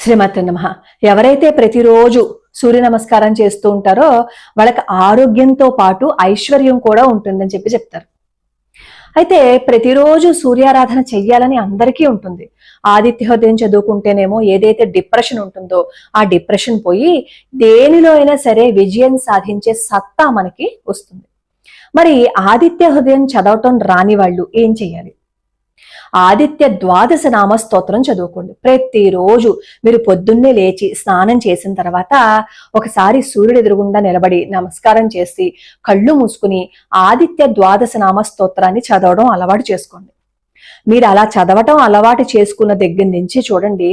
శ్రీమతి నమః. ఎవరైతే ప్రతిరోజు సూర్య నమస్కారం చేస్తూ ఉంటారో వాళ్ళకి ఆరోగ్యంతో పాటు ఐశ్వర్యం కూడా ఉంటుందని చెప్తారు. అయితే ప్రతిరోజు సూర్యారాధన చెయ్యాలని అందరికీ ఉంటుంది. ఆదిత్య హృదయం చదువుకుంటేనేమో ఏదైతే డిప్రెషన్ ఉంటుందో ఆ డిప్రెషన్ పోయి దేనిలో అయినా సరే విజయం సాధించే సత్తా మనకి వస్తుంది. మరి ఆదిత్య హృదయం చదవటం రాని వాళ్ళు ఏం చెయ్యాలి? ఆదిత్య ద్వాదశ నామ స్తోత్రం చదువుకోండి. ప్రతిరోజు మీరు పొద్దున్నే లేచి స్నానం చేసిన తర్వాత ఒకసారి సూర్యుడు ఎదురుగుండా నిలబడి నమస్కారం చేసి కళ్ళు మూసుకుని ఆదిత్య ద్వాదశ నామ స్తోత్రాన్ని చదవడం అలవాటు చేసుకోండి. మీరు అలా చదవటం అలవాటు చేసుకున్న దగ్గర నుంచి చూడండి,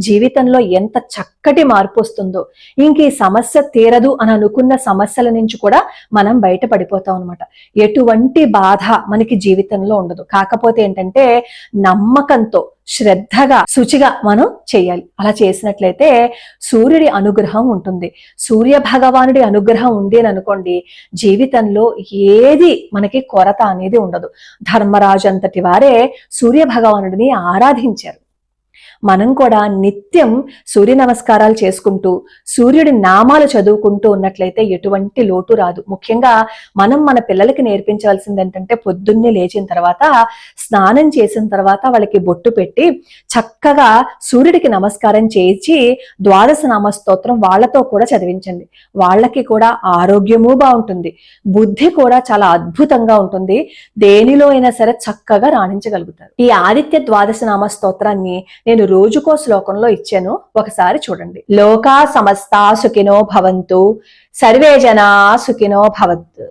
జీవితంలో ఎంత చక్కటి మార్పు వస్తుందో. ఇంక ఈ సమస్య తీరదు అని అనుకున్న సమస్యల నుంచి కూడా మనం బయటపడిపోతాం అనమాట. ఎటువంటి బాధ మనకి జీవితంలో ఉండదు. కాకపోతే ఏంటంటే నమ్మకంతో శ్రద్ధగా శుచిగా మనం చేయాలి. అలా చేసినట్లయితే సూర్యుడి అనుగ్రహం ఉంటుంది. సూర్య భగవానుడి అనుగ్రహం ఉంది అని అనుకోండి, జీవితంలో ఏది మనకి కొరత అనేది ఉండదు. ధర్మరాజు అంతటి వారే సూర్య భగవానుడిని ఆరాధించారు. మనం కూడా నిత్యం సూర్య నమస్కారాలు చేసుకుంటూ సూర్యుడి నామాలు చదువుకుంటూ ఉన్నట్లయితే ఎటువంటి లోటు రాదు. ముఖ్యంగా మనం మన పిల్లలకి నేర్పించవలసింది ఏంటంటే పొద్దున్నే లేచిన తర్వాత స్నానం చేసిన తర్వాత వాళ్ళకి బొట్టు పెట్టి చక్కగా సూర్యుడికి నమస్కారం చేయించి ద్వాదశ నామ స్తోత్రం వాళ్ళతో కూడా చదివించండి. వాళ్ళకి కూడా ఆరోగ్యము బాగుంటుంది, బుద్ధి కూడా చాలా అద్భుతంగా ఉంటుంది. దేనిలో అయినా సరే చక్కగా రాణించగలుగుతారు. ఈ ఆదిత్య ద్వాదశ నామ స్తోత్రాన్ని నేను రోజుకో శ్లోకంలో ఇచ్చాను, ఒకసారి చూడండి. లోకా సమస్తా సుఖినో భవంతు, సర్వే జనా సుఖినో భవంతు.